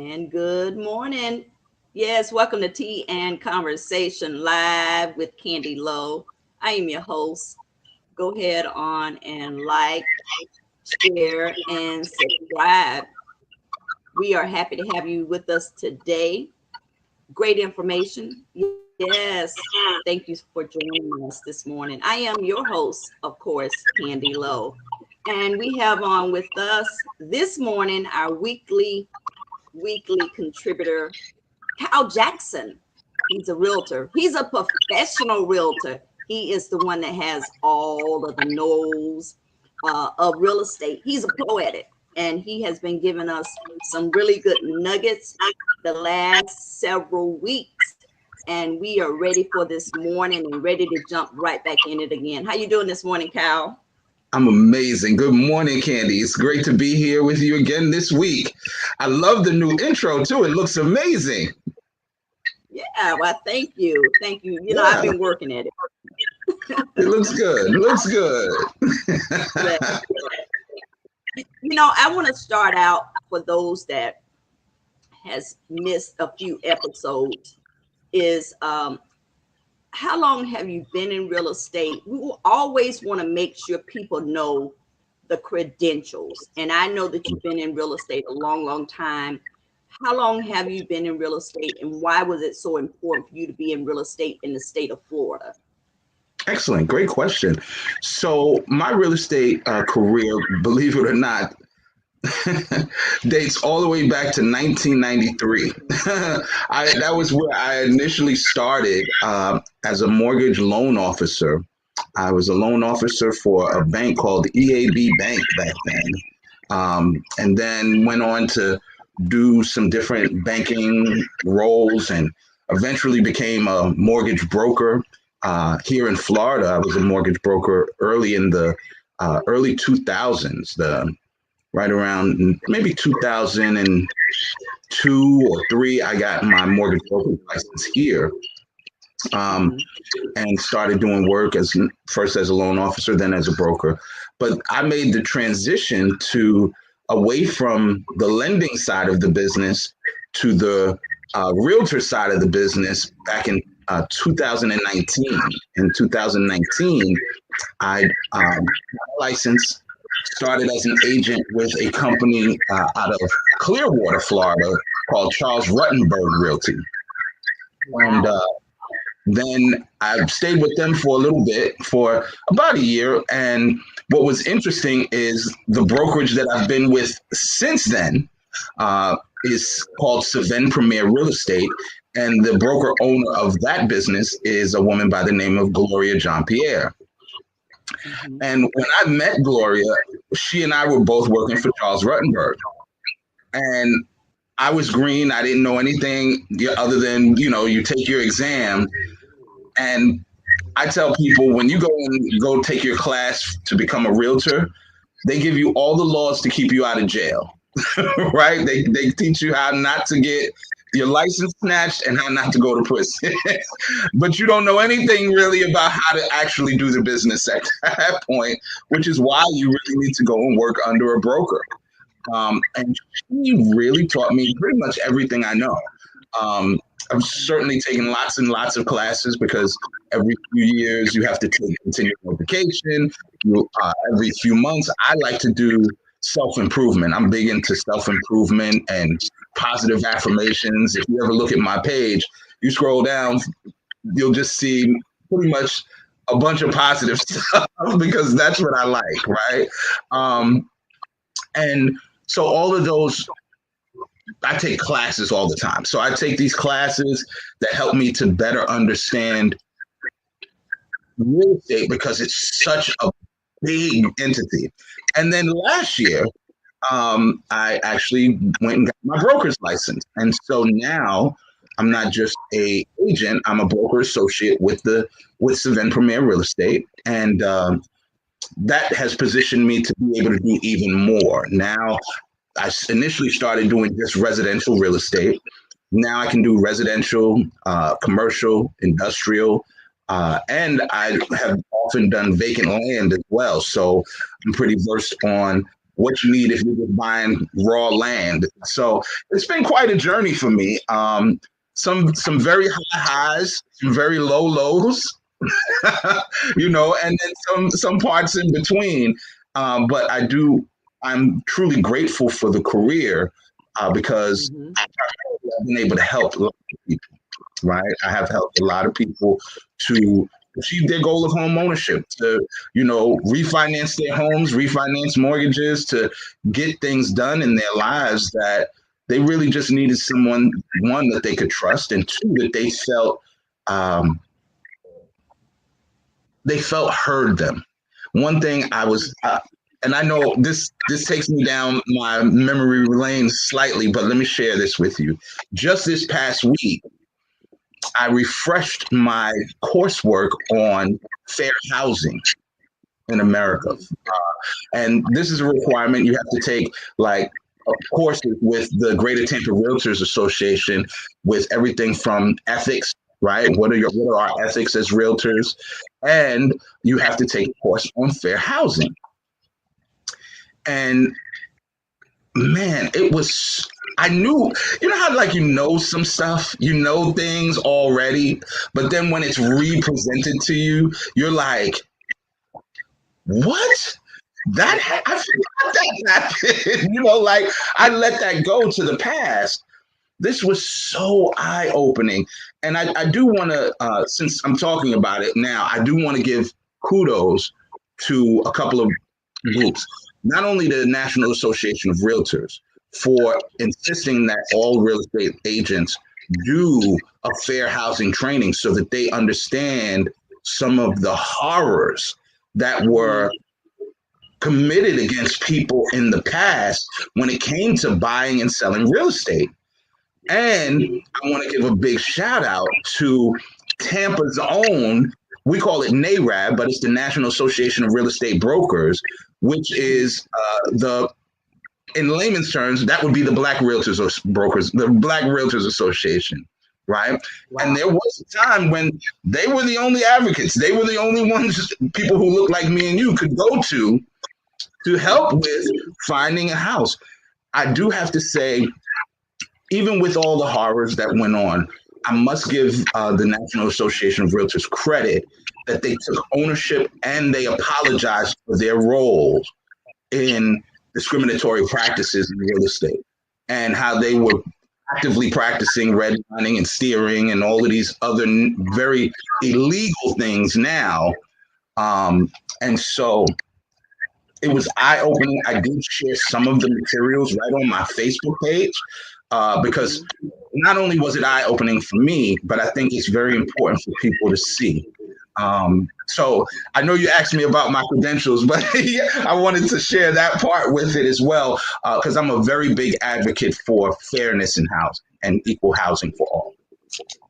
And good morning. Yes, welcome to Tea and Conversation live with Candy Lowe. I am your host. Go ahead on and like, share, and subscribe. We are happy to have you with us today. Great information. Yes. Thank you for joining us this morning. I am your host, of course, Candy Lowe. And we have on with us this morning our weekly contributor, Cal Jackson. He's a realtor. He's a professional realtor. He is the one that has all of the knows of real estate. He's a pro at it, and he has been giving us some really good nuggets the last several weeks. And we are ready for this morning and ready to jump right back in it again. How you doing this morning, Cal? I'm amazing. Good morning, Candy. It's great to be here with you again this week. I love the new intro too. It looks amazing. Yeah, well, thank you. Thank you. I've Yeah, been working at it. it looks good. It looks good. Yeah. I want to start out for those that has missed a few episodes is how long have you been in real estate? We will always want to make sure people know the credentials. And I know that you've been in real estate a long, long time. How long have you been in real estate, and why was it so important for you to be in real estate in the state of Florida? Excellent. Great question. So, my real estate career, believe it or not, dates all the way back to 1993. That was where I initially started as a mortgage loan officer. I was a loan officer for a bank called EAB Bank back then, and then went on to do some different banking roles and eventually became a mortgage broker here in Florida. I was a mortgage broker early in the early 2000s, right around maybe 2002 or three. I got my mortgage broker license here, um, Mhm. and started doing work as first as a loan officer, then as a broker. But I made the transition to away from the lending side of the business to the realtor side of the business back in 2019. In 2019, I licensed, started as an agent with a company out of Clearwater, Florida, called Charles Ruttenberg Realty. And Wow. then I stayed with them for a little bit, for about a year. And what was interesting is the brokerage that I've been with since then is called Saven Premier Real Estate. And the broker owner of that business is a woman by the name of Gloria Jean-Pierre. Mhm. And when I met Gloria, she and I were both working for Charles Ruttenberg. And I was green. I didn't know anything other than, you take your exam. And I tell people, when you go take your class to become a realtor, they give you all the laws to keep you out of jail, right? They teach you how not to get your license snatched and how not to go to prison. But you don't know anything really about how to actually do the business at that point, which is why you really need to go and work under a broker. And she really taught me pretty much everything I know. Um, I've certainly taken lots and lots of classes because every few years you have to take continuing education. Every few months, I like to do self improvement. I'm big into self improvement and positive affirmations. If you ever look at my page, you scroll down, you'll just see pretty much a bunch of positive stuff because that's what I like, right? Um, and so all of those, I take classes all the time. So I take these classes that help me to better understand real estate because it's such a big entity. And then last year, I actually went and got my broker's license. And so now I'm not just a agent, I'm a broker associate with Saven Premier Real Estate. And that has positioned me to be able to do even more. Now I initially started doing just residential real estate. Now I can do residential, commercial, industrial, and I have often done vacant land as well. So I'm pretty versed on what you need if you're just buying raw land. So it's been quite a journey for me. Some very high highs, some very low lows, you know, and then some parts in between. But I'm truly grateful for the career because I've been able to help a lot of people, right? I have helped a lot of people to achieve their goal of home ownership, to, you know, refinance their homes, refinance mortgages, to get things done in their lives that they really just needed someone, one, that they could trust, and two, that they felt heard them. One thing I was, and I know this takes me down my memory lane slightly, but let me share this with you. Just this past week, I refreshed my coursework on fair housing in America. And this is a requirement. You have to take like courses with the Greater Tampa Realtors Association with everything from ethics, right? What are our ethics as realtors? And you have to take a course on fair housing. And man, I knew, you know how like you know some stuff, you know things already, but then when it's represented to you, you're like, what? I forgot that happened. You know, like I let that go to the past. This was so eye-opening. And I do want to, since I'm talking about it now, I do want to give kudos to a couple of groups. Not only the National Association of Realtors for insisting that all real estate agents do a fair housing training so that they understand some of the horrors that were committed against people in the past when it came to buying and selling real estate. And I want to give a big shout out to Tampa's own, we call it NAREB, but it's the National Association of Real Estate Brokers, which is in layman's terms, that would be the Black Realtors or Brokers, the Black Realtors Association, right? Wow. And there was a time when they were the only advocates. They were the only ones, people who looked like me and you could go to help with finding a house. I do have to say, even with all the horrors that went on, I must give the National Association of Realtors credit that they took ownership and they apologized for their roles in discriminatory practices in real estate and how they were actively practicing redlining and steering and all of these other very illegal things now. And so it was eye-opening. I did share some of the materials right on my Facebook page because not only was it eye-opening for me, but I think it's very important for people to see. So I know you asked me about my credentials, but I wanted to share that part with it as well, because I'm a very big advocate for fairness in housing and equal housing for all.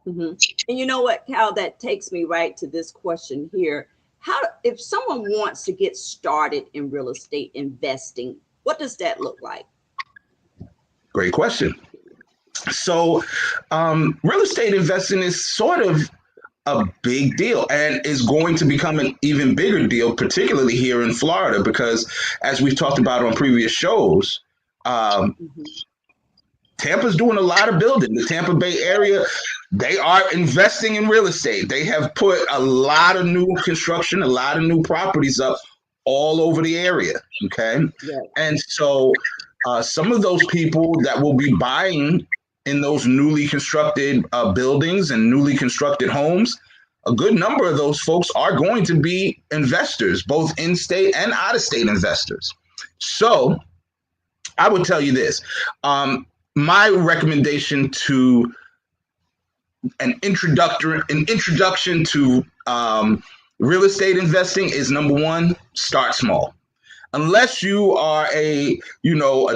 Mm-hmm. And you know what, Cal, that takes me right to this question here. If someone wants to get started in real estate investing, what does that look like? Great question. So real estate investing is sort of a big deal and is going to become an even bigger deal, particularly here in Florida, because as we've talked about on previous shows, Tampa's doing a lot of building. The Tampa Bay area, they are investing in real estate. They have put a lot of new construction, a lot of new properties up all over the area. Okay. Yeah. And so some of those people that will be buying in those newly constructed buildings and newly constructed homes, a good number of those folks are going to be investors, both in-state and out-of-state investors. So I would tell you this. My recommendation to an introduction to real estate investing is, number one, start small. Unless you are a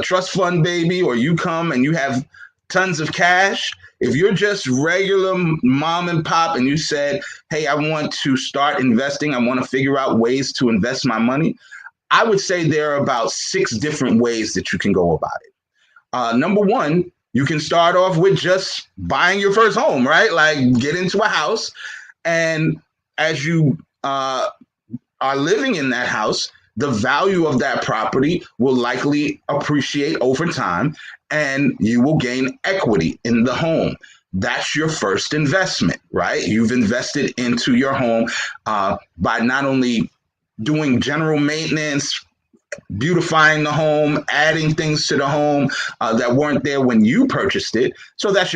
trust fund baby, or you come and you have tons of cash, if you're just regular mom and pop and you said, hey, I want to start investing, I want to figure out ways to invest my money, I would say there are about 6 different ways that you can go about it. Number one, you can start off with just buying your first home, right? Like get into a house, and as you are living in that house, the value of that property will likely appreciate over time, and you will gain equity in the home. That's your first investment, right? You've invested into your home by not only doing general maintenance, beautifying the home, adding things to the home that weren't there when you purchased it. So that's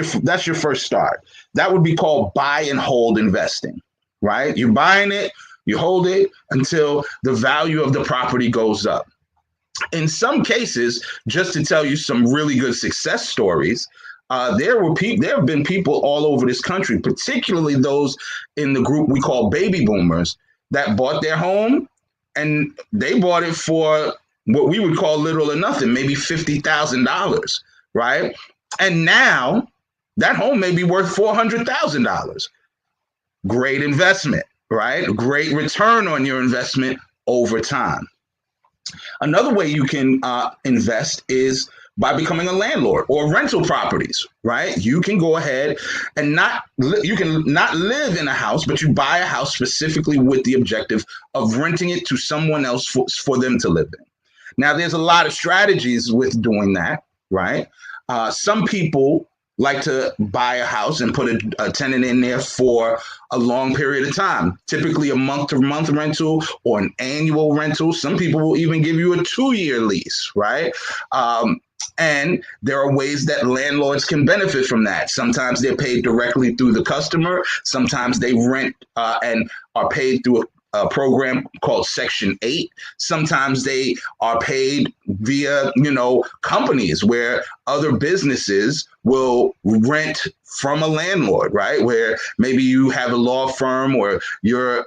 your first start. That would be called buy and hold investing, right? You're buying it, you hold it until the value of the property goes up. In some cases, just to tell you some really good success stories, there have been people all over this country, particularly those in the group we call baby boomers, that bought their home and they bought it for what we would call little or nothing, maybe $50,000, right? And now that home may be worth $400,000. Great investment, right? Great return on your investment over time. Another way you can invest is by becoming a landlord or rental properties, right? You can go ahead and you can not live in a house, but you buy a house specifically with the objective of renting it to someone else for them to live in. Now, there's a lot of strategies with doing that, right? Some people like to buy a house and put a tenant in there for a long period of time, typically a month-to-month rental or an annual rental. Some people will even give you a 2-year lease, right? And there are ways that landlords can benefit from that. Sometimes they're paid directly through the customer. Sometimes they rent and are paid through a program called Section 8. Sometimes they are paid via, companies where other businesses will rent from a landlord, right? Where maybe you have a law firm or the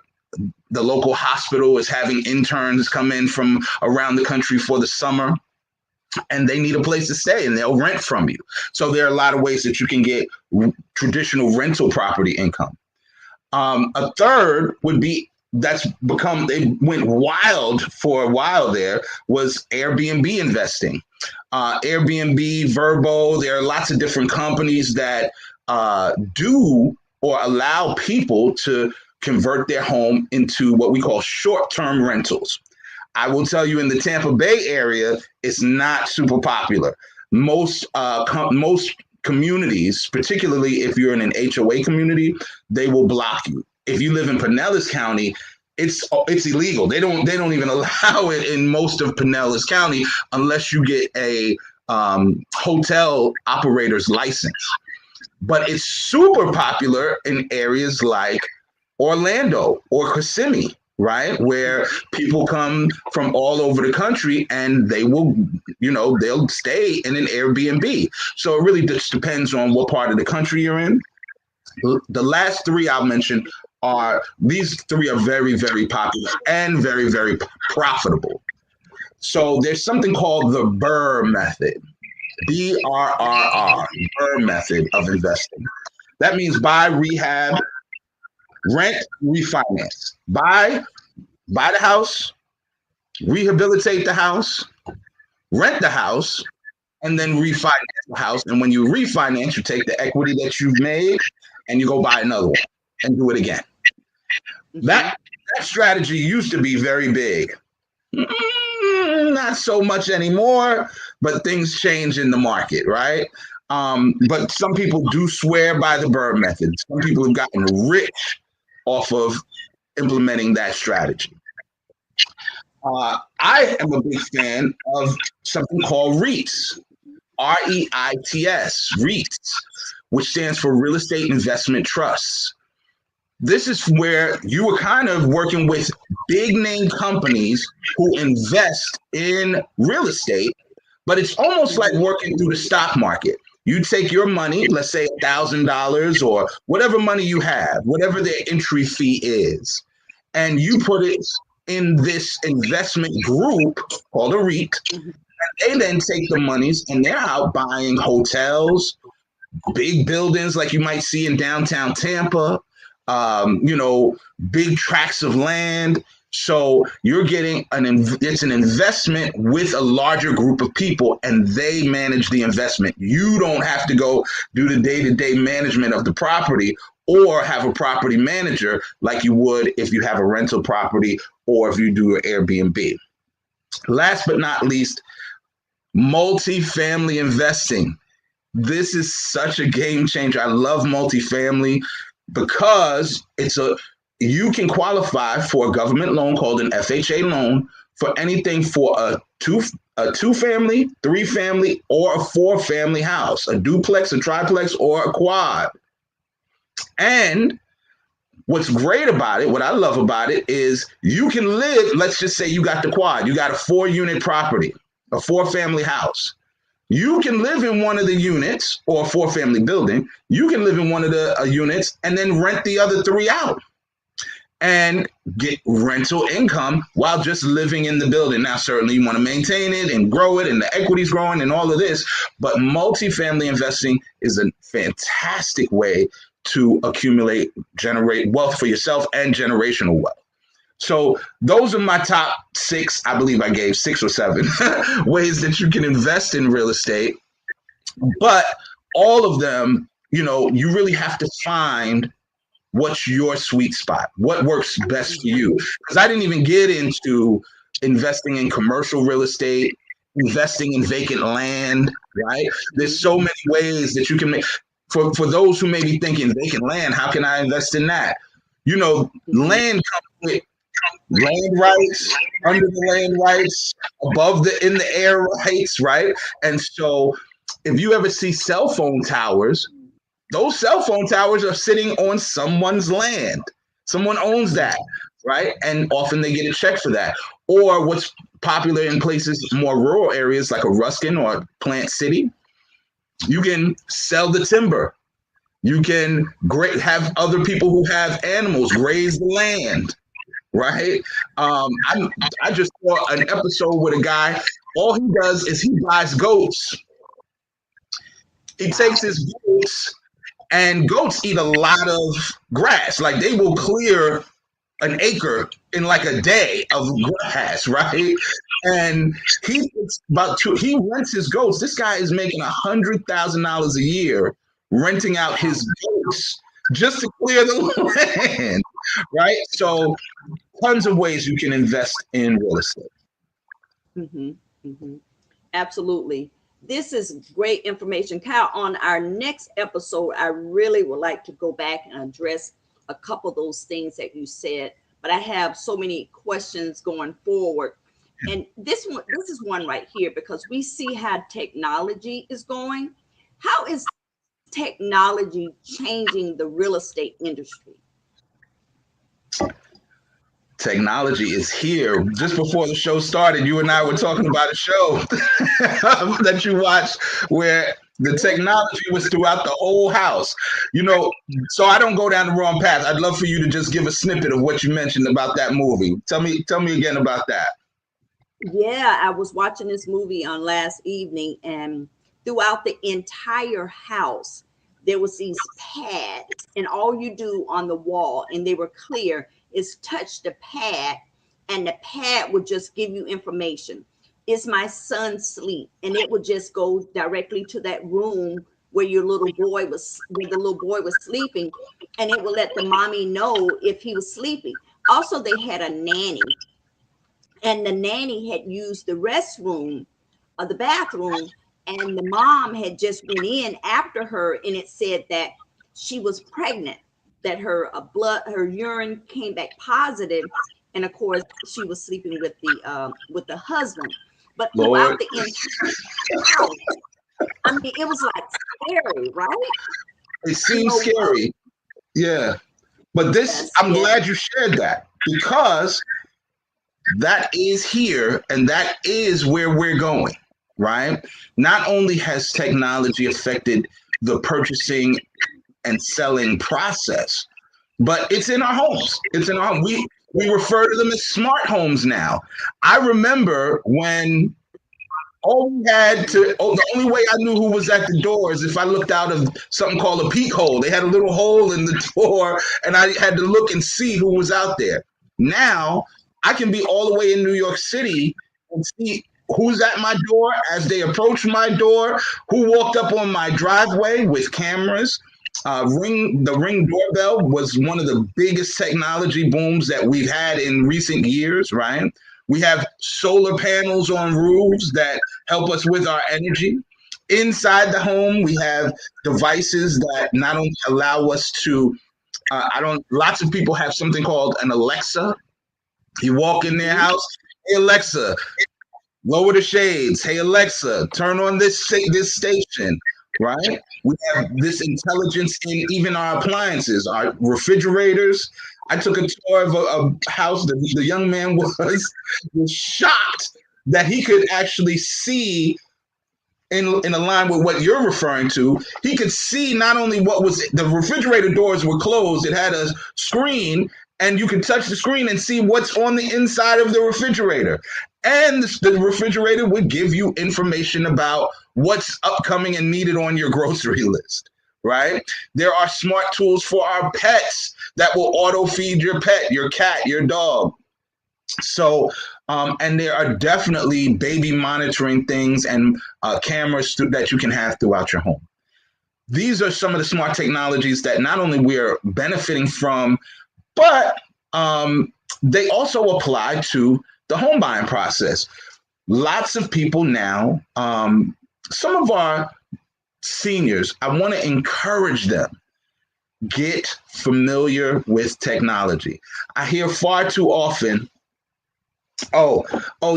local hospital is having interns come in from around the country for the summer, and they need a place to stay and they'll rent from you. So there are a lot of ways that you can get traditional rental property income. A third would be they went wild for a while there, was Airbnb investing. Airbnb, Vrbo, there are lots of different companies that do or allow people to convert their home into what we call short-term rentals. I will tell you, in the Tampa Bay area, it's not super popular. Most communities, particularly if you're in an HOA community, they will block you. If you live in Pinellas County, it's illegal. They don't even allow it in most of Pinellas County unless you get a hotel operator's license. But it's super popular in areas like Orlando or Kissimmee, right? Where people come from all over the country and they will, they'll stay in an Airbnb. So it really just depends on what part of the country you're in. The last three I'll mention these three are very, very popular and very, very profitable. So there's something called the BRRRR method, BRRR, BRRRR method of investing. That means buy, rehab, rent, refinance. Buy the house, rehabilitate the house, rent the house, and then refinance the house. And when you refinance, you take the equity that you've made and you go buy another one and do it again. That strategy used to be very big. Not so much anymore, but things change in the market, right? But some people do swear by the BRRRR method. Some people have gotten rich off of implementing that strategy. I am a big fan of something called REITs, REITs, REITs, which stands for Real Estate Investment Trusts. This is where you are kind of working with big name companies who invest in real estate, but it's almost like working through the stock market. You take your money, let's say $1,000 or whatever money you have, whatever their entry fee is, and you put it in this investment group called a REIT. And they then take the monies and they're out buying hotels, big buildings like you might see in downtown Tampa, big tracts of land. So you're getting it's an investment with a larger group of people, and they manage the investment. You don't have to go do the day-to-day management of the property or have a property manager like you would if you have a rental property or if you do an Airbnb. Last but not least, multifamily investing. This is such a game changer. I love multifamily because you can qualify for a government loan called an FHA loan for anything for a two family, 3 family, or a 4 family house, a duplex, a triplex, or a quad. And what's great about it, what I love about it, is you can live, let's just say you got the quad, you got a 4-unit property, a 4-family house. You can live in one of the units, or a 4-family building. You can live in one of the units and then rent the other 3 out and get rental income while just living in the building. Now, certainly you want to maintain it and grow it, and the equity's growing and all of this, but multifamily investing is a fantastic way to generate wealth for yourself and generational wealth. So those are my top 6, I believe I gave 6 or 7 ways that you can invest in real estate. But all of them, you really have to find what's your sweet spot, what works best for you. Because I didn't even get into investing in commercial real estate, investing in vacant land, right? There's so many ways that you can make. For those who may be thinking vacant land, how can I invest in that? Land comes with land rights, under the land rights, above in the air rights, right? And so if you ever see cell phone towers, those cell phone towers are sitting on someone's land. Someone owns that, right? And often they get a check for that. Or what's popular in places, more rural areas like a Ruskin or Plant City, you can sell the timber. You can have other people who have animals graze the land, right? I just saw an episode with a guy, all he does is he buys goats. He takes his goats, and goats eat a lot of grass. Like they will clear an acre in like a day of grass, right? And he rents his goats. This guy is making $100,000 a year renting out his goats just to clear the land, right? So tons of ways you can invest in real estate. Mm-hmm, mm-hmm. Absolutely. This is great information. Kyle, on our next episode, I really would like to go back and address a couple of those things that you said, but I have so many questions going forward. And this is one right here, because we see how technology is going. How is technology changing the real estate industry? Technology is here. Just before the show started, you and I were talking about a show that you watched where the technology was throughout the whole house. So I don't go down the wrong path. I'd love for you to just give a snippet of what you mentioned about that movie. Tell me again about that. Yeah, I was watching this movie on last evening, and throughout the entire house, there was these pads, and all you do on the wall, and they were clear, is touch the pad, and the pad would just give you information. Is my son asleep? And it would just go directly to that room where the little boy was sleeping, and it would let the mommy know if he was sleeping. Also, they had a nanny, and the nanny had used the restroom or the bathroom, and the mom had just went in after her, and it said that she was pregnant, that her urine came back positive, and of course she was sleeping with the husband. But throughout the entire house, I mean, it was like scary, right? It seems scary, yeah. But I'm glad you shared that, because that is here, and that is where we're going, right? Not only has technology affected the purchasing and selling process, but it's in our homes. It's in our we refer to them as smart homes now. I remember when the only way I knew who was at the door is if I looked out of something called a peek hole. They had a little hole in the door, and I had to look and see who was out there. Now I can be all the way in New York City and see who's at my door as they approach my door, who walked up on my driveway with cameras. The Ring doorbell was one of the biggest technology booms that we've had in recent years, right? We have solar panels on roofs that help us with our energy. Inside the home, we have devices that not only allow us to, lots of people have something called an Alexa. You walk in their house, hey Alexa, lower the shades. Hey Alexa, turn on this station, right? We have this intelligence in even our appliances, our refrigerators. I took a tour of a house that the young man was shocked that he could actually see in line with what you're referring to. He could see not only what was the refrigerator doors were closed, it had a screen, and you could touch the screen and see what's on the inside of the refrigerator. And the refrigerator would give you information about what's upcoming and needed on your grocery list, right? There are smart tools for our pets that will auto feed your pet, your cat, your dog. So, and there are definitely baby monitoring things and cameras that you can have throughout your home. These are some of the smart technologies that not only we're benefiting from, but they also apply to the home buying process. Lots of people now, some of our seniors, I want to encourage them, get familiar with technology. I hear far too often, oh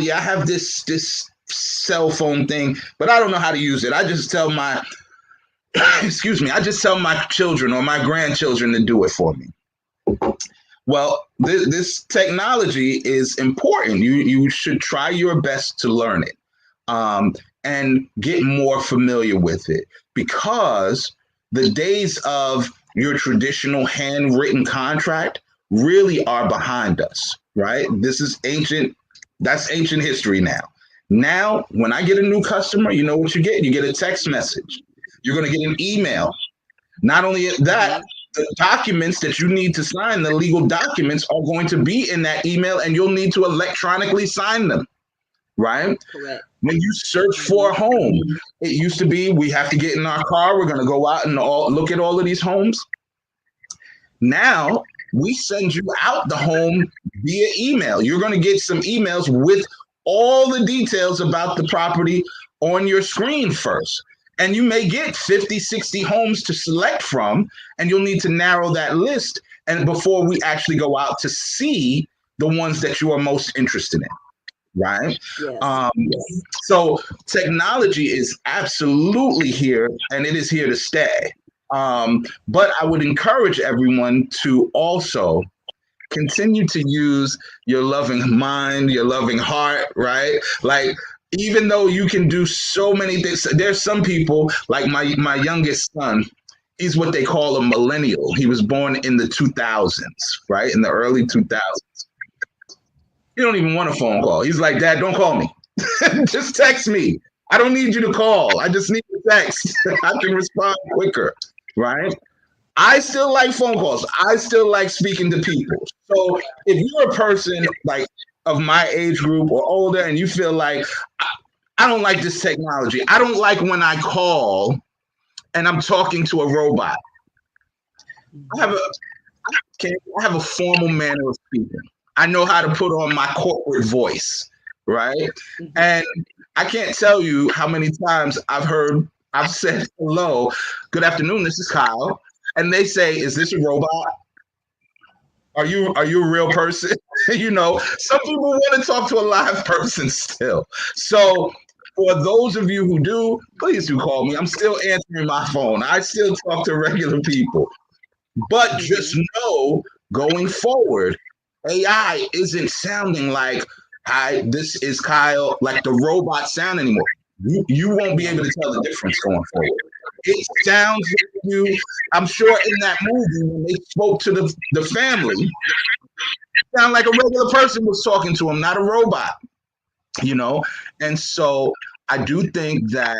yeah, I have this cell phone thing, but I don't know how to use it. I just tell my I just tell my children or my grandchildren to do it for me. Well, this technology is important. You should try your best to learn it and get more familiar with it, because the days of your traditional handwritten contract really are behind us, right? This is ancient. That's ancient history now. Now, when I get a new customer, you know what you get? You get a text message. You're going to get an email. Not only that, the documents that you need to sign, the legal documents, are going to be in that email, and you'll need to electronically sign them, right? Correct. When you search for a home, it used to be we have to get in our car, we're going to go out and look at all of these homes. Now, we send you out the home via email. You're going to get some emails with all the details about the property on your screen first. And you may get 50, 60 homes to select from, and you'll need to narrow that list and before we actually go out to see the ones that you are most interested in, right? Yes. So technology is absolutely here, and it is here to stay. But I would encourage everyone to also continue to use your loving mind, your loving heart, right? Like, even though you can do so many things, there's some people, like my youngest son, he's what they call a millennial. He was born in the 2000s, right? In the early 2000s. He don't even want a phone call. He's like, Dad, don't call me. Just text me. I don't need you to call. I just need a text. I can respond quicker, right? I still like phone calls. I still like speaking to people. So if you're a person like of my age group or older and you feel like, I don't like this technology, I don't like when I call and I'm talking to a robot, I have a formal manner of speaking. I know how to put on my corporate voice, right? And I can't tell you how many times I've said, hello, good afternoon, this is Kyle. And they say, is this a robot? Are you a real person? You know, some people want to talk to a live person still. So for those of you who do, please do call me. I'm still answering my phone. I still talk to regular people. But just know, going forward, AI isn't sounding like, hi, this is Kyle, like the robot sound anymore. You won't be able to tell the difference going forward. It sounds like you, I'm sure in that movie when they spoke to the family, it sounded like a regular person was talking to him, not a robot, you know? And so I do think that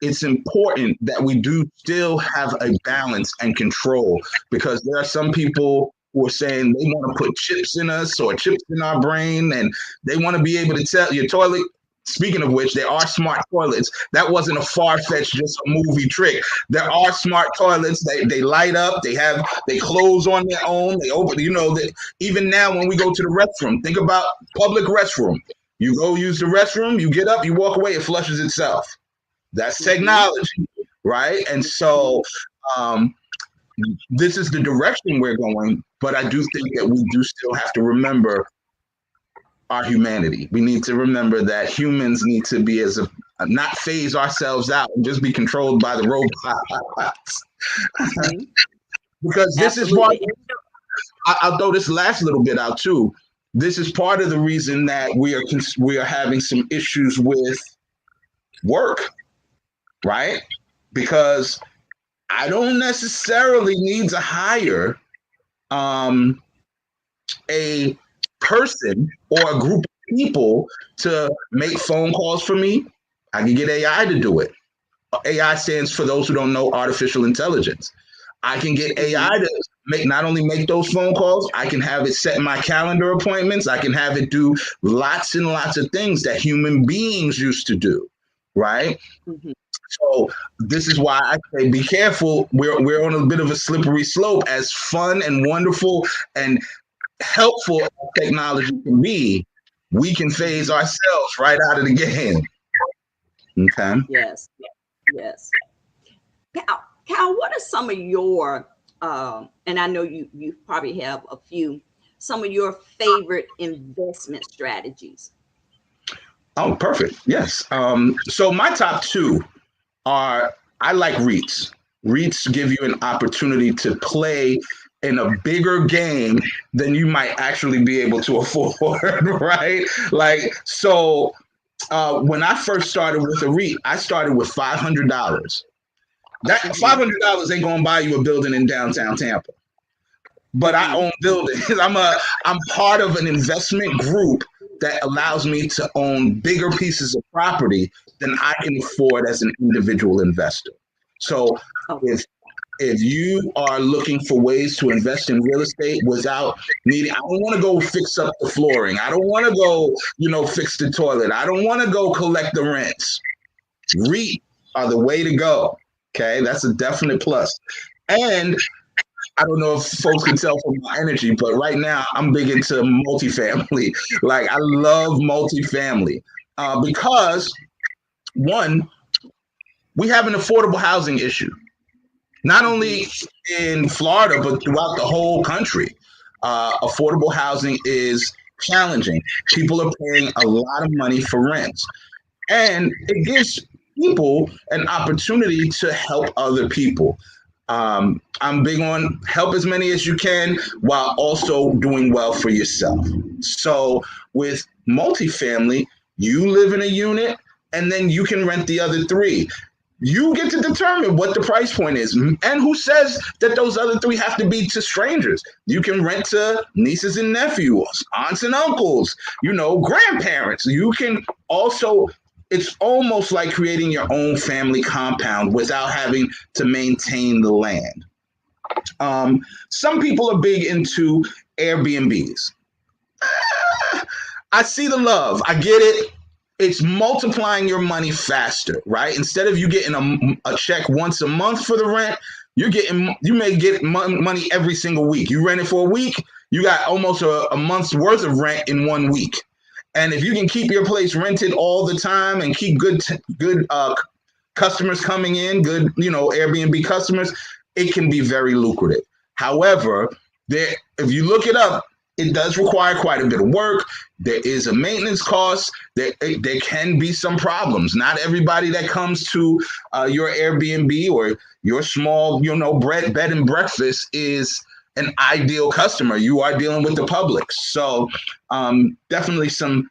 it's important that we do still have a balance and control, because there are some people who are saying they want to put chips in us or chips in our brain, and they want to be able to tell your toilet, speaking of which, there are smart toilets. That wasn't a far-fetched, just a movie trick. There are smart toilets. They light up. They close on their own. They open. That even now when we go to the restroom, think about public restroom. You go use the restroom. You get up. You walk away. It flushes itself. That's technology, right? And so this is the direction we're going. But I do think that we do still have to remember our humanity. We need to remember that humans need to be not phase ourselves out and just be controlled by the robots. Because this Absolutely. Is why I'll throw this last little bit out too. This is part of the reason that we are having some issues with work, right? Because I don't necessarily need to hire a person or a group of people to make phone calls for me. I can get AI to do it. AI stands for those who don't know artificial intelligence. I can get AI to not only make those phone calls, I can have it set my calendar appointments. I can have it do lots and lots of things that human beings used to do, right? Mm-hmm. So this is why I say be careful. We're on a bit of a slippery slope. As fun and wonderful and helpful as technology can be, we can phase ourselves right out of the game. Okay. Yes. Cal, what are some of your and I know you probably have a few, some of your favorite investment strategies? Oh, perfect. Yes. So my top two are, I like REITs. REITs give you an opportunity to play in a bigger game than you might actually be able to afford, right? Like, so when I first started with a REIT, I started with $500. That $500 ain't gonna buy you a building in downtown Tampa, but I own buildings. I'm part of an investment group that allows me to own bigger pieces of property than I can afford as an individual investor. So if you are looking for ways to invest in real estate without needing, I don't want to go fix up the flooring. I don't want to go, fix the toilet. I don't want to go collect the rents. REIT are the way to go. Okay, that's a definite plus. And I don't know if folks can tell from my energy, but right now I'm big into multifamily. Like, I love multifamily because, one, we have an affordable housing issue, not only in Florida, but throughout the whole country. Affordable housing is challenging. People are paying a lot of money for rents, and it gives people an opportunity to help other people. I'm big on help as many as you can while also doing well for yourself. So with multifamily, you live in a unit and then you can rent the other three. You get to determine what the price point is. And who says that those other three have to be to strangers? You can rent to nieces and nephews, aunts and uncles, grandparents. You can also, it's almost like creating your own family compound without having to maintain the land. Some people are big into Airbnbs. I see the love. I get it. It's multiplying your money faster, right? Instead of you getting a check once a month for the rent, you may get money every single week. You rent it for a week, you got almost a month's worth of rent in 1 week. And if you can keep your place rented all the time and keep good customers coming in, good, Airbnb customers, it can be very lucrative. However, if you look it up, it does require quite a bit of work. There is a maintenance cost. There can be some problems. Not everybody that comes to your Airbnb or your small, bed and breakfast is an ideal customer. You are dealing with the public. So definitely some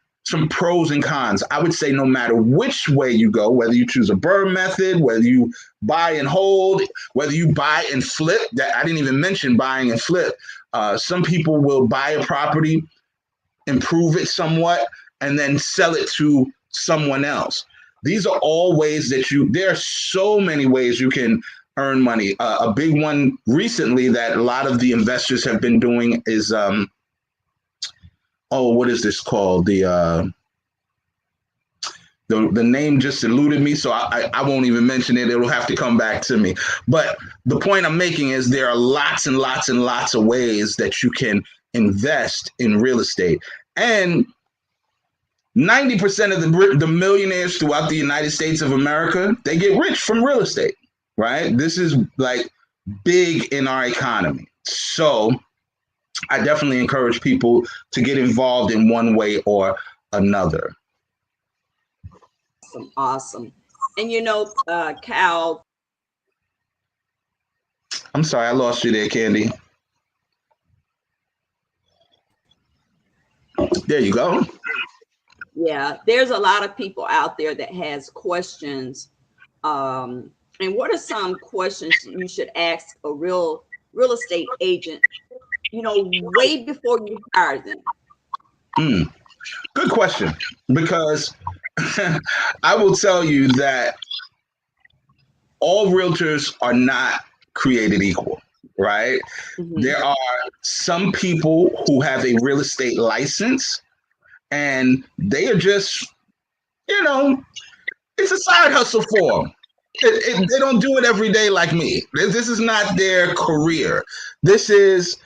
pros and cons. I would say no matter which way you go, whether you choose a BRRRR method, whether you buy and hold, whether you buy and flip, that I didn't even mention buying and flip. Some people will buy a property, improve it somewhat, and then sell it to someone else. These are all ways that there are so many ways you can earn money. A big one recently that a lot of the investors have been doing is, what is this called? The name just eluded me, so I won't even mention it. It'll have to come back to me. But the point I'm making is there are lots and lots and lots of ways that you can invest in real estate. And 90% of the millionaires throughout the United States of America, they get rich from real estate, right? This is like big in our economy. So I definitely encourage people to get involved in one way or another. Awesome. And you know, Cal. I'm sorry, I lost you there, Candy. There you go. Yeah, there's a lot of people out there that has questions. And what are some questions you should ask a real estate agent, you know, way before you hire them? Good question, because I will tell you that all realtors are not created equal, right? Mm-hmm. There are some people who have a real estate license and they are just, you know, it's a side hustle for them. They don't do it every day like me. This is not their career. This is,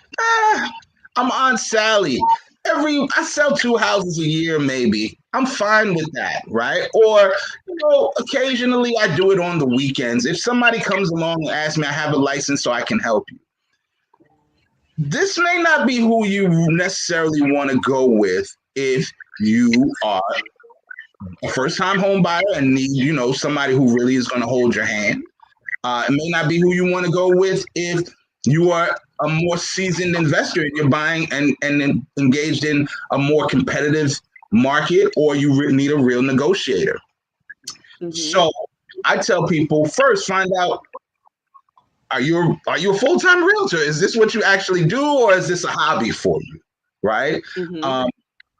I'm Aunt Sally. I sell 2 houses a year, maybe. I'm fine with that, right? Or, you know, occasionally I do it on the weekends. If somebody comes along and asks me, I have a license so I can help you. This may not be who you necessarily want to go with if you are a first-time home buyer and need, you know, somebody who really is going to hold your hand. It may not be who you want to go with if you are a more seasoned investor and you're buying and engaged in a more competitive market, or you need a real negotiator. Mm-hmm. So I tell people, first, find out, are you a full-time realtor? Is this what you actually do, or is this a hobby for you, right? Mm-hmm.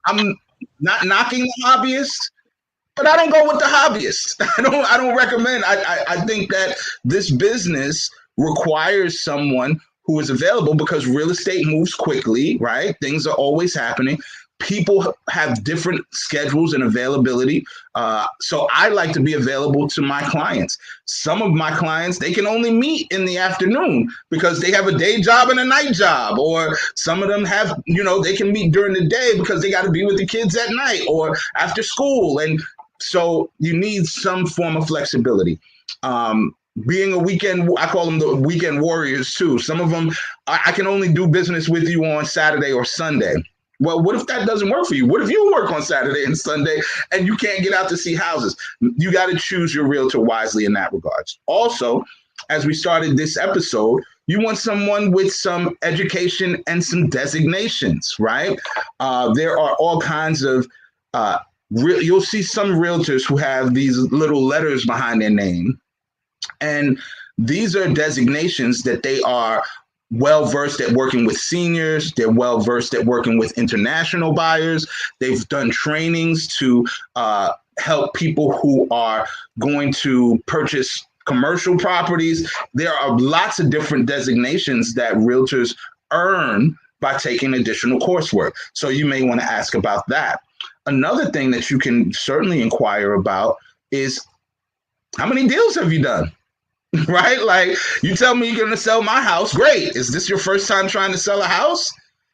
I'm not knocking the hobbyists, but I don't go with the hobbyists. I don't recommend. I think that this business requires someone who is available because real estate moves quickly, right? Things are always happening. People have different schedules and availability. So I like to be available to my clients. Some of my clients, they can only meet in the afternoon because they have a day job and a night job. Or some of them have, you know, they can meet during the day because they got to be with the kids at night or after school. And so you need some form of flexibility. Being a weekend, I call them the weekend warriors too. Some of them, I can only do business with you on Saturday or Sunday. Well, what if that doesn't work for you? What if you work on Saturday and Sunday and you can't get out to see houses? You got to choose your realtor wisely in that regards. Also, as we started this episode, you want someone with some education and some designations, right? There are all kinds of, you'll see some realtors who have these little letters behind their name. And these are designations that they are well-versed at working with seniors. They're well-versed at working with international buyers. They've done trainings to help people who are going to purchase commercial properties. There are lots of different designations that realtors earn by taking additional coursework. So you may want to ask about that. Another thing that you can certainly inquire about is, how many deals have you done? Right? Like, you tell me you're going to sell my house. Great. Is this your first time trying to sell a house?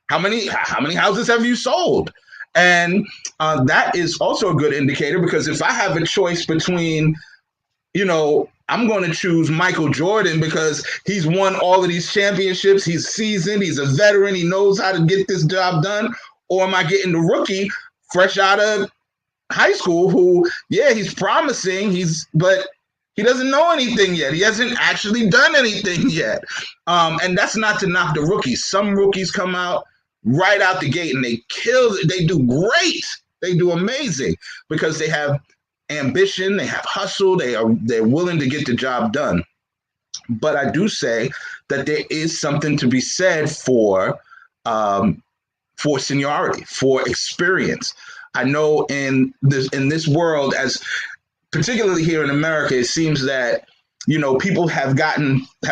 How many houses have you sold? And that is also a good indicator, because if I have a choice between, you know, I'm going to choose Michael Jordan because he's won all of these championships. He's seasoned. He's a veteran. He knows how to get this job done. Or am I getting the rookie fresh out of high school who, yeah, he's promising, but he doesn't know anything yet. He hasn't actually done anything yet. And that's not to knock the rookies. Some rookies come out right out the gate and they kill it. They do great. They do amazing because they have ambition, they have hustle, they're willing to get the job done. But I do say that there is something to be said for seniority, for experience. I know in this world, as particularly here in America, it seems that, you know, people have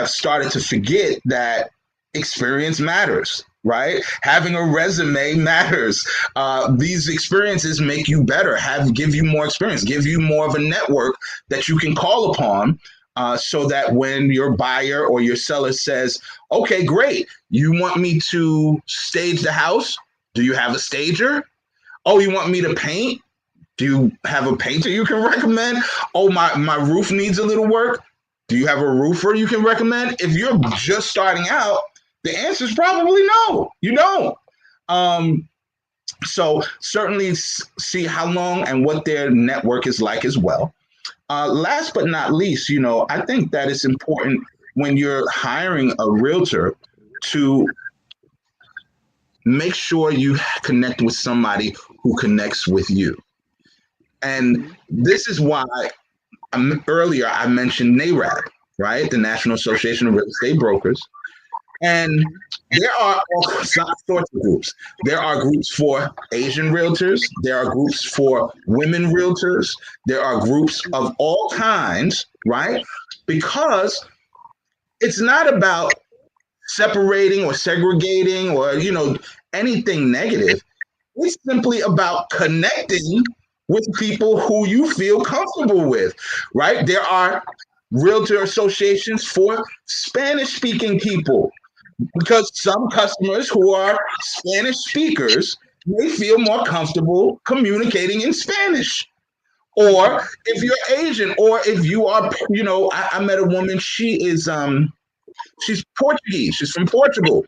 started to forget that experience matters. right? Having a resume matters. These experiences make you better, give you more experience, give you more of a network that you can call upon. So that when your buyer or your seller says, okay, great, you want me to stage the house? Do you have a stager? Oh, you want me to paint? Do you have a painter you can recommend? Oh, my roof needs a little work. Do you have a roofer you can recommend? If you're just starting out, the answer is probably no, you don't. So certainly see how long and what their network is like as well. Last but not least, I think that it's important when you're hiring a realtor to make sure you connect with somebody who connects with you. And this is why earlier I mentioned NAREB, right? The National Association of Real Estate Brokers. And there are all sorts of groups. There are groups for Asian realtors. There are groups for women realtors. There are groups of all kinds, right? Because it's not about separating or segregating or, anything negative. It's simply about connecting with people who you feel comfortable with, right? There are realtor associations for Spanish-speaking people, because some customers who are Spanish speakers may feel more comfortable communicating in Spanish. Or if you're Asian, or if you are, I met a woman, she's Portuguese, she's from Portugal.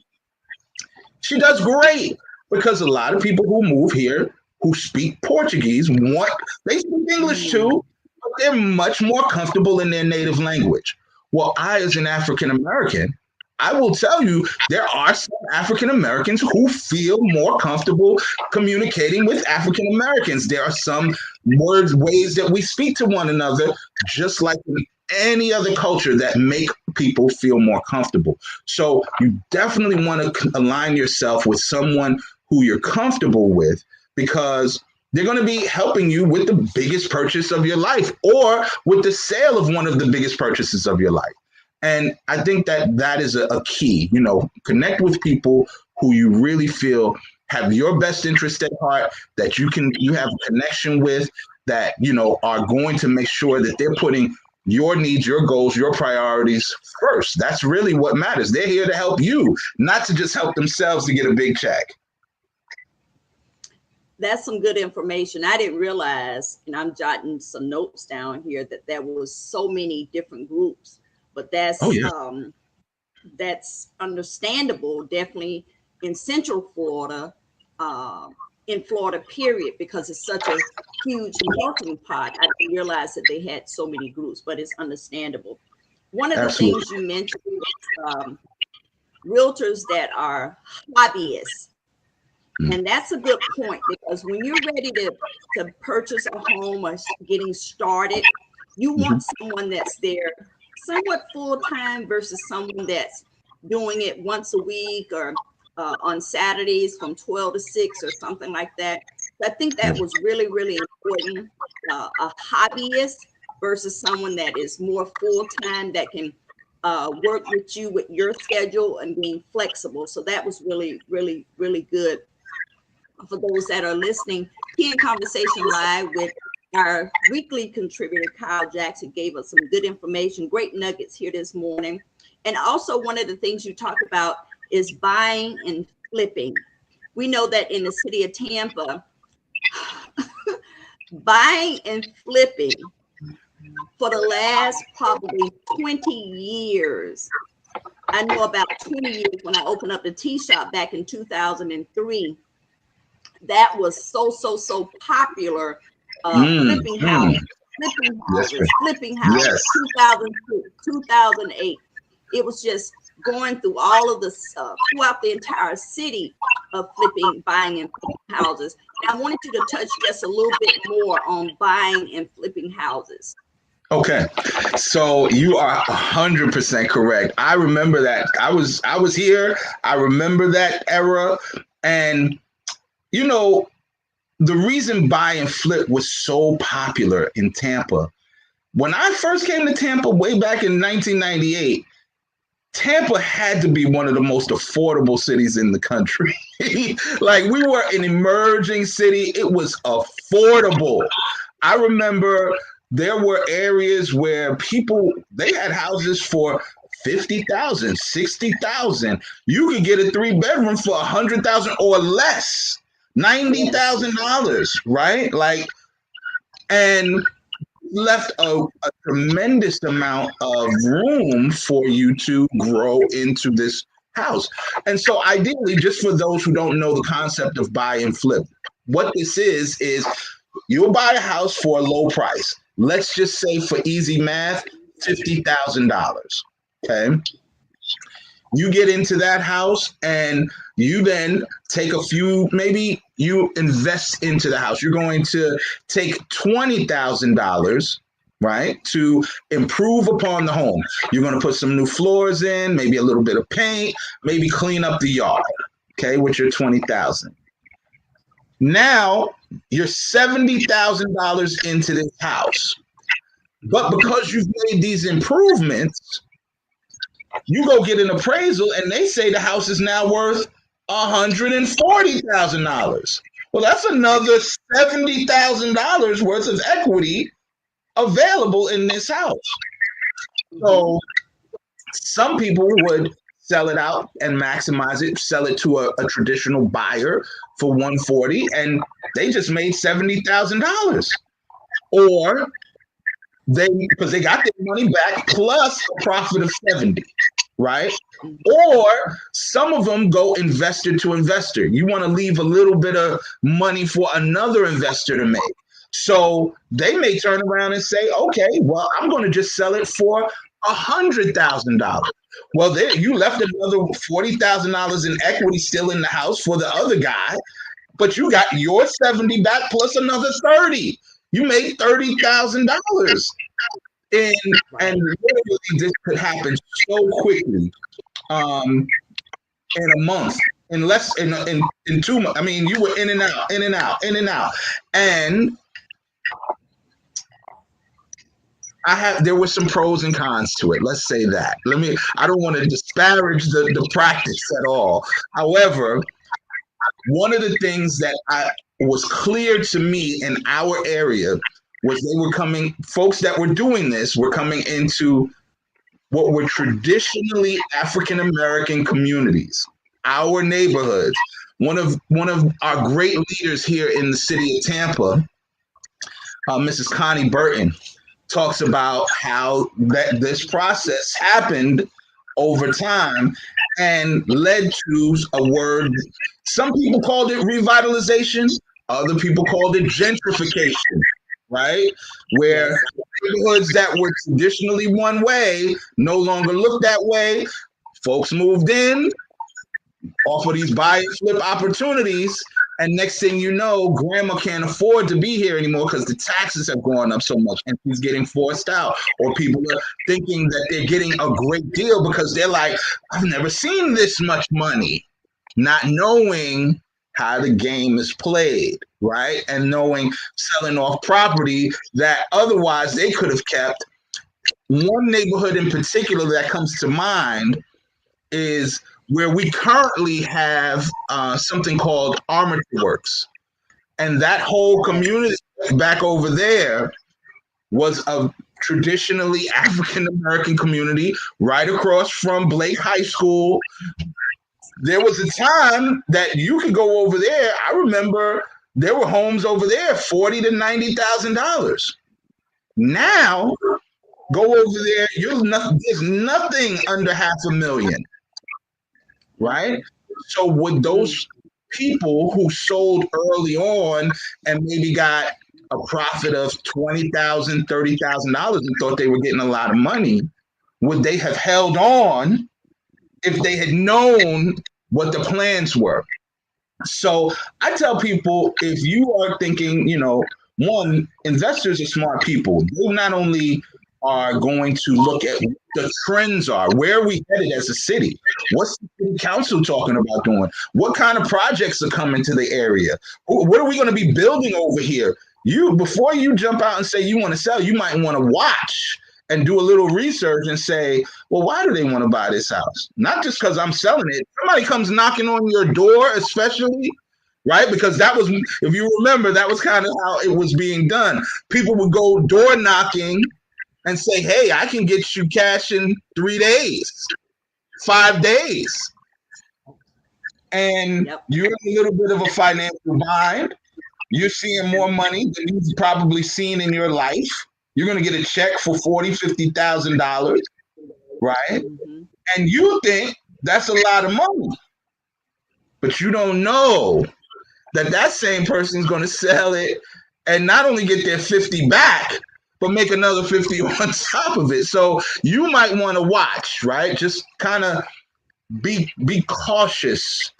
She does great because a lot of people who move here who speak Portuguese they speak English too, but they're much more comfortable in their native language. Well, I, as an African American, I will tell you, there are some African Americans who feel more comfortable communicating with African Americans. There are some ways that we speak to one another, just like in any other culture, that make people feel more comfortable. So you definitely want to align yourself with someone who you're comfortable with, because they're going to be helping you with the biggest purchase of your life, or with the sale of one of the biggest purchases of your life. And I think that is a key, connect with people who you really feel have your best interest at heart, that you have a connection with, that, are going to make sure that they're putting your needs, your goals, your priorities first. That's really what matters. They're here to help you, not to just help themselves to get a big check. That's some good information. I didn't realize, and I'm jotting some notes down here, that there was so many different groups. But that's that's understandable, definitely in Central Florida, in Florida, period, because it's such a huge melting pot. I didn't realize that they had so many groups, but it's understandable. One of the things you mentioned was realtors that are hobbyists. And that's a good point, because when you're ready to purchase a home or getting started, you want someone that's there somewhat full-time versus someone that's doing it once a week or on Saturdays from 12 to 6 or something like that. I think that was really, really important. A hobbyist versus someone that is more full-time, that can work with you with your schedule and being flexible. So that was really, really, really good. For those that are listening, Tea and Conversation Live with our weekly contributor, Kyle Jackson, gave us some good information, great nuggets here this morning. And also, one of the things you talk about is buying and flipping. We know that in the city of Tampa, buying and flipping for the last probably 20 years. I know about 20 years when I opened up the tea shop back in 2003. That was so popular. Flipping houses, flipping houses, 2002, 2008. It was just going through all of the throughout the entire city of buying and flipping houses. I wanted you to touch just a little bit more on buying and flipping houses. Okay, so you are 100% correct. I remember that. I was here. I remember that era, and the reason buy and flip was so popular in Tampa. When I first came to Tampa way back in 1998, Tampa had to be one of the most affordable cities in the country. Like, we were an emerging city. It was affordable. I remember there were areas where people, they had houses for 50,000, 60,000. You could get a 3-bedroom for 100,000 or less, $90,000, right? Like, and left a tremendous amount of room for you to grow into this house. And so ideally, just for those who don't know the concept of buy and flip, what this is you'll buy a house for a low price. Let's just say, for easy math, $50,000. Okay. You get into that house and you then take a few, maybe you invest into the house. You're going to take $20,000, right, to improve upon the home. You're going to put some new floors in, maybe a little bit of paint, maybe clean up the yard, okay, with your $20,000. Now you're $70,000 into this house. But because you've made these improvements, you go get an appraisal and they say the house is now worth $140,000. Well, that's another $70,000 worth of equity available in this house. So some people would sell it out and maximize it, sell it to a traditional buyer for $140,000, and they just made $70,000. Or because they got their money back plus a profit of 70, right? Or some of them go investor to investor. You want to leave a little bit of money for another investor to make. So they may turn around and say, okay, well, I'm going to just sell it for $100,000. Well, there you left another $40,000 in equity still in the house for the other guy, but you got your 70 back plus another 30. You made $30,000. And literally this could happen so quickly, in a month, in 2 months. I mean, you were in and out. And there were some pros and cons to it. Let's say that. I don't want to disparage the practice at all. However, one of the things that was clear to me in our area was folks that were doing this were coming into what were traditionally African American communities, our neighborhoods. One of our great leaders here in the city of Tampa, Mrs. Connie Burton, talks about how this process happened over time and led to a word. Some people called it revitalization. Other people called it gentrification, right? Where neighborhoods that were traditionally one way no longer look that way. Folks moved in, offer these buy and flip opportunities, and next thing you know, grandma can't afford to be here anymore because the taxes have gone up so much and she's getting forced out. Or people are thinking that they're getting a great deal because they're like, I've never seen this much money, not knowing how the game is played, right? And selling off property that otherwise they could have kept. One neighborhood in particular that comes to mind is where we currently have something called Armature Works. And that whole community back over there was a traditionally African-American community right across from Blake High School. There was a time that you could go over there. I remember there were homes over there, $40,000 to $90,000. Now, go over there, there's nothing under $500,000. Right? So with those people who sold early on and maybe got a profit of $20,000, $30,000 and thought they were getting a lot of money, would they have held on if they had known what the plans were? So I tell people, if you are thinking, one, investors are smart people. They not only are going to look at what the trends are. Where are we headed as a city? What's the city council talking about doing? What kind of projects are coming to the area? What are we going to be building over here? Before you jump out and say you want to sell, you might want to watch and do a little research and say, well, why do they want to buy this house? Not just because I'm selling it. Somebody comes knocking on your door, especially, right? Because that was, if you remember, that was kind of how it was being done. People would go door knocking and say, hey, I can get you cash in 3 days, 5 days. And you're in a little bit of a financial bind. You're seeing more money than you've probably seen in your life. You're going to get a check for $40,000, $50,000, right? Mm-hmm. And you think that's a lot of money. But you don't know that that same person is going to sell it and not only get their 50 back, but make another 50 on top of it. So you might want to watch, right? Just kind of be cautious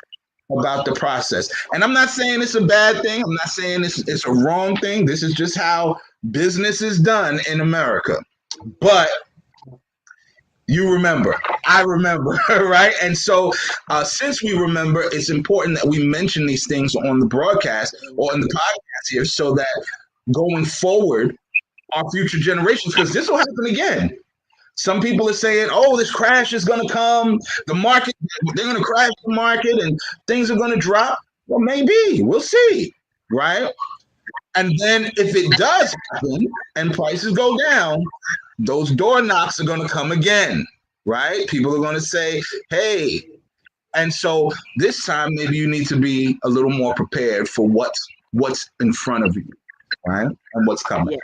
about the process. And I'm not saying it's a bad thing. I'm not saying it's a wrong thing. This is just how business is done in America. But you remember, I remember, right? And so since we remember, it's important that we mention these things on the broadcast or in the podcast here so that going forward, our future generations, because this will happen again. Some people are saying, oh, this crash is going to come. The market, they're going to crash the market and things are going to drop. Well, maybe. We'll see, right? And then if it does happen and prices go down, those door knocks are going to come again, right? People are going to say, hey. And so this time, maybe you need to be a little more prepared for what's in front of you, right? And what's coming.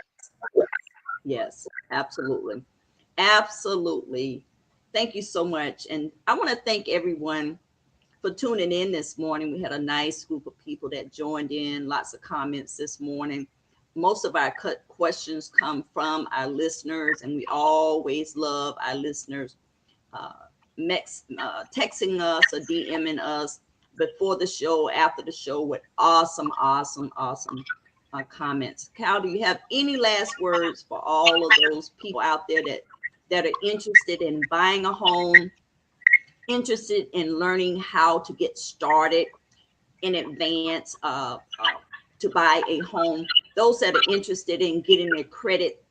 Yes, absolutely. Absolutely. Thank you so much. And I want to thank everyone for tuning in this morning. We had a nice group of people that joined in, lots of comments this morning. Most of our questions come from our listeners, and we always love our listeners texting us or DMing us before the show, after the show with awesome comments. Cal, do you have any last words for all of those people out there that are interested in buying a home, interested in learning how to get started in advance to buy a home, those that are interested in getting their credit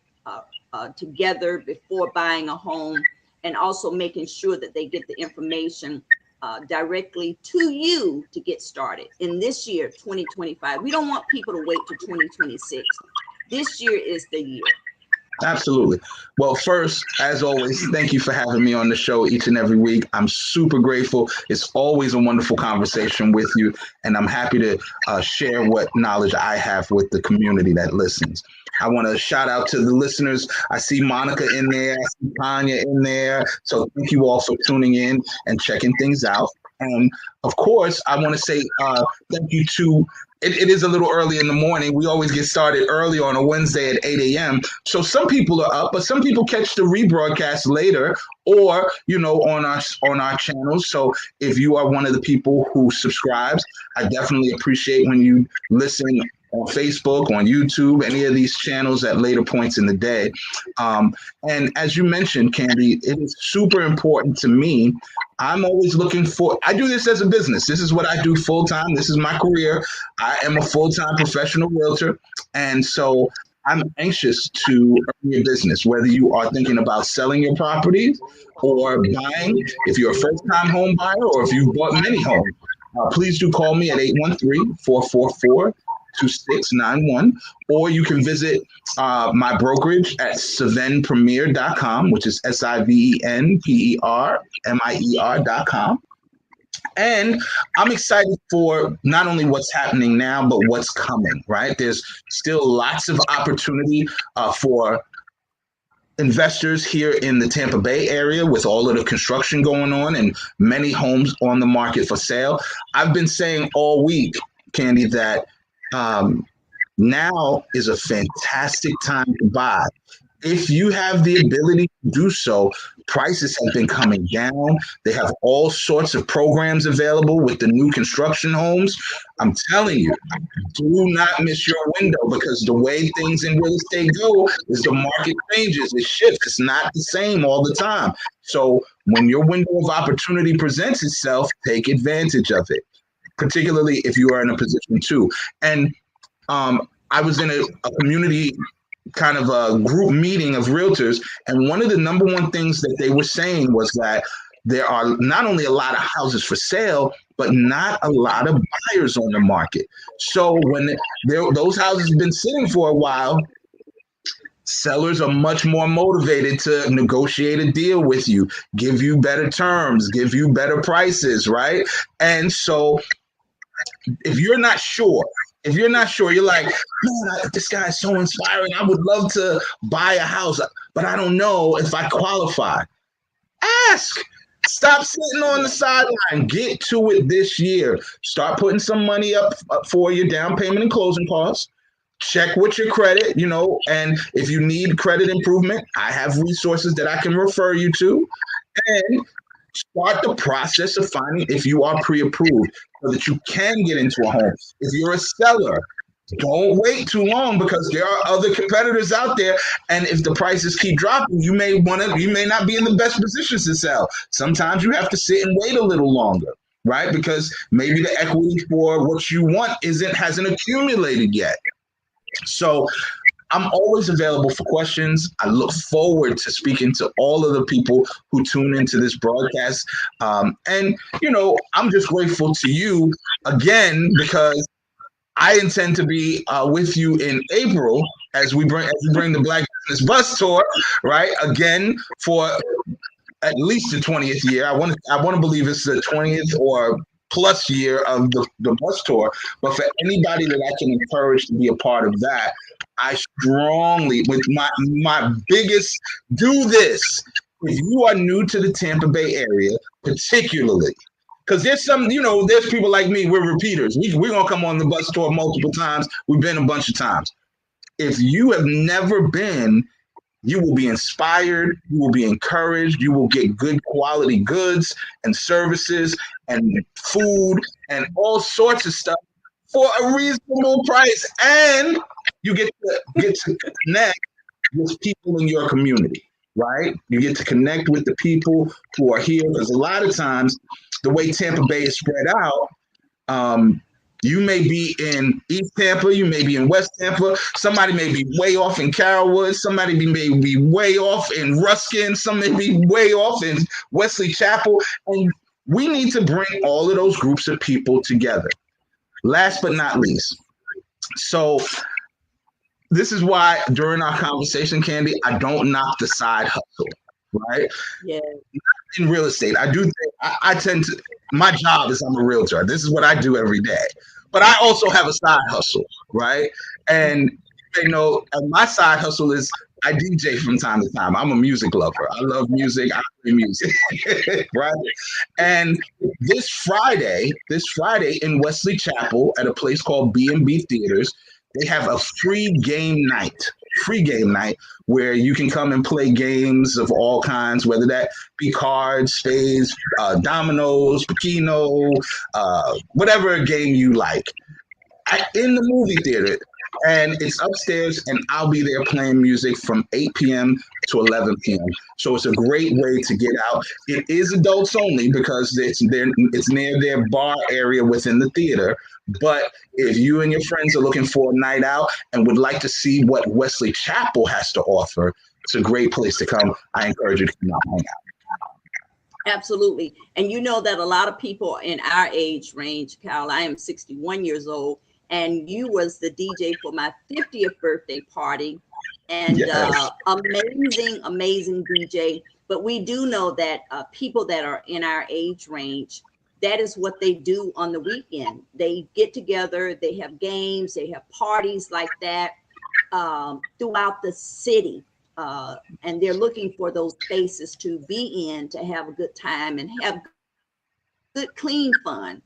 together before buying a home, and also making sure that they get the information directly to you to get started in this year, 2025. We don't want people to wait to 2026. This year is the year. Absolutely. Well, first, as always, thank you for having me on the show each and every week. I'm super grateful. It's always a wonderful conversation with you, and I'm happy to share what knowledge I have with the community that listens. I want to shout out to the listeners. I see Monica in there. I see Tanya in there. So thank you all for tuning in and checking things out. And of course, I want to say thank you to it is a little early in the morning. We always get started early on a Wednesday at 8 a.m. So some people are up, but some people catch the rebroadcast later or, on our channels. So if you are one of the people who subscribes, I definitely appreciate when you listen on Facebook, on YouTube, any of these channels at later points in the day. And as you mentioned, Candy, it is super important to me. I'm always looking I do this as a business. This is what I do full time. This is my career. I am a full-time professional realtor. And so I'm anxious to earn your business, whether you are thinking about selling your properties or buying, if you're a first-time home buyer or if you've bought many homes. Please do call me at 813-444-2691, or you can visit my brokerage at SivenPremier.com, which is SivenPermier.com. And I'm excited for not only what's happening now, but what's coming, right? There's still lots of opportunity for investors here in the Tampa Bay area with all of the construction going on and many homes on the market for sale. I've been saying all week, Candy, that now is a fantastic time to buy. If you have the ability to do so, prices have been coming down. They have all sorts of programs available with the new construction homes. I'm telling you, do not miss your window, because the way things in real estate go is the market changes, it shifts. It's not the same all the time. So when your window of opportunity presents itself, take advantage of it, particularly if you are in a position to. And I was in a community kind of a group meeting of realtors, and one of the number one things that they were saying was that there are not only a lot of houses for sale, but not a lot of buyers on the market. So when those houses have been sitting for a while, sellers are much more motivated to negotiate a deal with you, give you better terms, give you better prices, right? And so if you're not sure, you're like, man, this guy is so inspiring. I would love to buy a house, but I don't know if I qualify. Ask. Stop sitting on the sideline. Get to it this year. Start putting some money up for your down payment and closing costs. Check with your credit, and if you need credit improvement, I have resources that I can refer you to. And start the process of finding if you are pre-approved so that you can get into a home. If you're a seller, don't wait too long because there are other competitors out there. And if the prices keep dropping, you may not be in the best positions to sell. Sometimes you have to sit and wait a little longer, right? Because maybe the equity for what you want hasn't accumulated yet. So I'm always available for questions. I look forward to speaking to all of the people who tune into this broadcast. And I'm just grateful to you again because I intend to be with you in April as we bring the Black Business Bus Tour, right? Again for at least the 20th year. I want to believe it's the 20th or plus year of the bus tour. But for anybody that I can encourage to be a part of that, I strongly, with my biggest, do this. If you are new to the Tampa Bay area, particularly, because there's there's people like me, we're repeaters. We're going to come on the bus tour multiple times. We've been a bunch of times. If you have never been, you will be inspired, you will be encouraged, you will get good quality goods and services and food and all sorts of stuff for a reasonable price. And you get to connect with people in your community, right? You get to connect with the people who are here because a lot of times the way Tampa Bay is spread out, you may be in East Tampa, you may be in West Tampa, somebody may be way off in Carrollwood, somebody may be way off in Ruskin, some may be way off in Wesley Chapel, and we need to bring all of those groups of people together. Last but not least, so this is why during our conversation, Candy, I don't knock the side hustle, right? Yeah. In real estate, I do think I tend to, my job is I'm a realtor. This is what I do every day. But I also have a side hustle, right? And my side hustle is I DJ from time to time. I'm a music lover. I love music. I play music, right? And this Friday in Wesley Chapel at a place called B&B Theaters, they have a free game night where you can come and play games of all kinds, whether that be cards, spades, dominoes, Pacino, whatever game you like, in the movie theater. And it's upstairs, and I'll be there playing music from 8 p.m. to 11 p.m. So it's a great way to get out. It is adults only because it's near their bar area within the theater. But if you and your friends are looking for a night out and would like to see what Wesley Chapel has to offer, it's a great place to come. I encourage you to come out and hang out. Absolutely. And you know that a lot of people in our age range, Cal, I am 61 years old, and you was the DJ for my 50th birthday party. And Yes. amazing DJ. But we do know that people that are in our age range, that is what they do on the weekend. They get together, they have games, they have parties like that throughout the city. And they're looking for those spaces to be in, to have a good time and have good, clean fun.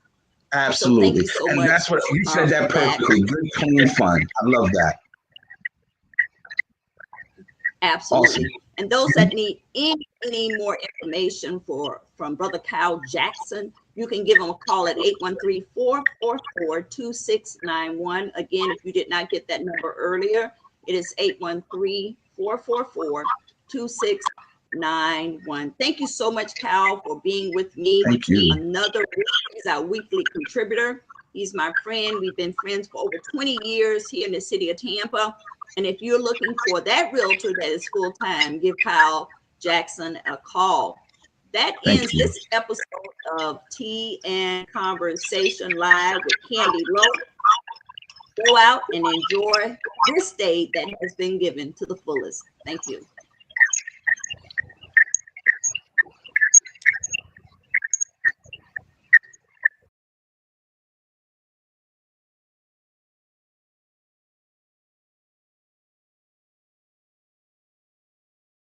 Absolutely. So thank you so and much. That's what you said that perfectly. Good, clean fun. I love that. Absolutely. Awesome. And those that need any more information from Brother Kyle Jackson, you can give him a call at 813-444-2691. Again, if you did not get that number earlier, it is 813-444-2691. Thank you so much, Kyle, for being with me. Thank you. Another week. He's our weekly contributor. He's my friend. We've been friends for over 20 years here in the city of Tampa. And if you're looking for that realtor that is full-time, give Kyle Jackson a call. That ends this episode of Tea and Conversation Live with Candy Lowe. Go out and enjoy this day that has been given to the fullest. Thank you.